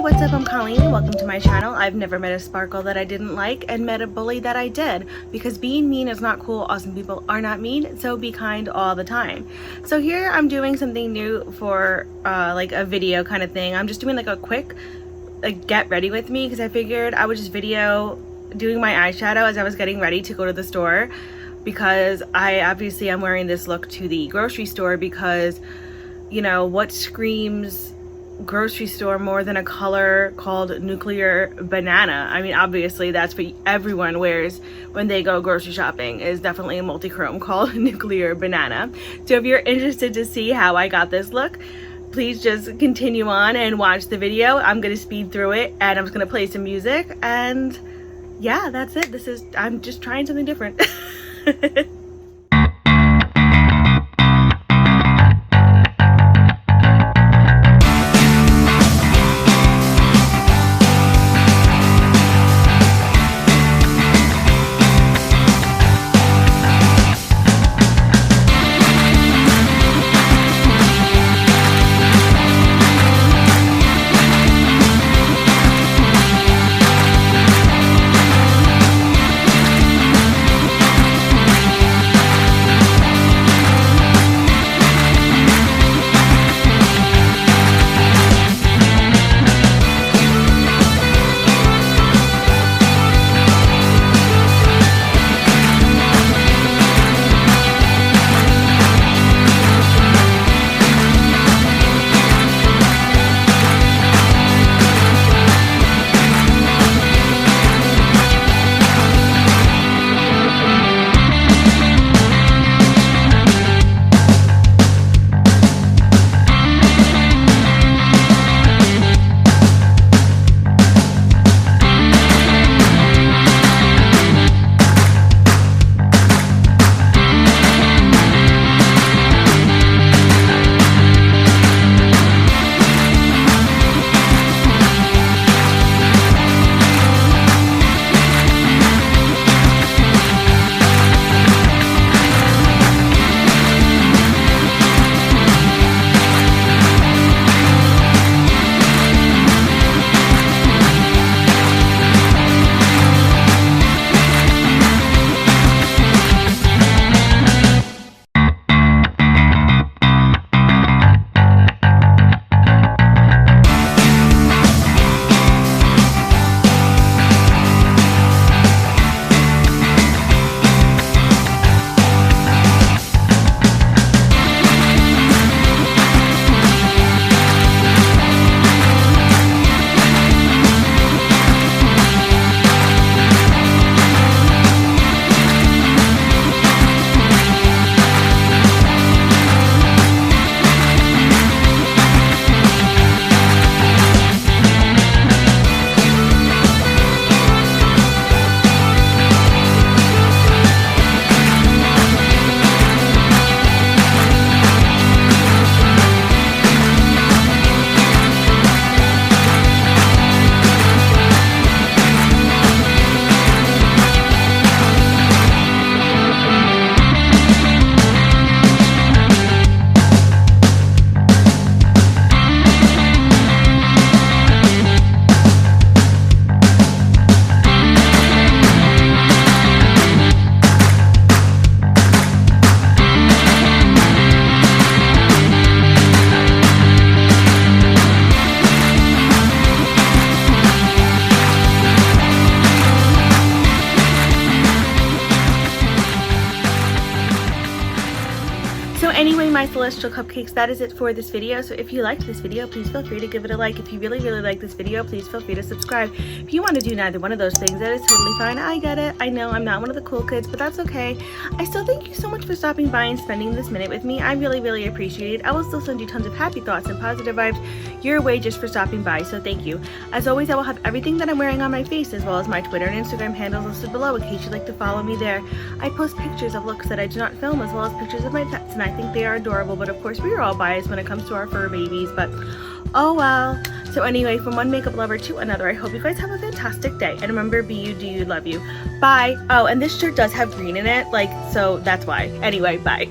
what's up? I'm Colleen and welcome to my channel. I've never met a sparkle that I didn't like and met a bully that I did, because being mean is not cool. Awesome people are not mean, so be kind all the time. So here I'm doing something new for like a video kind of thing. I'm just doing like a quick get ready with me, because I figured I would just video doing my eyeshadow as I was getting ready to go to the store, because I obviously am wearing this look to the grocery store, because you know what screams grocery store more than a color called nuclear banana? I mean, obviously that's what everyone wears when they go grocery shopping, is definitely a multi-chrome called nuclear banana. So if you're interested to see how I got this look, please just continue on and watch the video. I'm gonna speed through it and I'm just gonna play some music, and yeah, that's it. I'm just trying something different. Anyway, my celestial cupcakes, that is it for this video. So if you liked this video, please feel free to give it a like. If you really like this video, please feel free to subscribe. If you want to do neither one of those things, that is totally fine. I get it. I know I'm not one of the cool kids, but that's okay. I still thank you so much for stopping by and spending this minute with me. I really appreciate it. I will still send you tons of happy thoughts and positive vibes your way just for stopping by, so thank you. As always, I will have everything that I'm wearing on my face, as well as my Twitter and Instagram handles listed below in case you'd like to follow me there. I post pictures of looks that I do not film, as well as pictures of my pets, and I think they are adorable, but of course we are all biased when it comes to our fur babies, but oh well. So anyway, from one makeup lover to another, I hope you guys have a fantastic day, and remember, be you, do you, love you. Bye. Oh, and this shirt does have green in it, like, so that's why. Anyway, bye.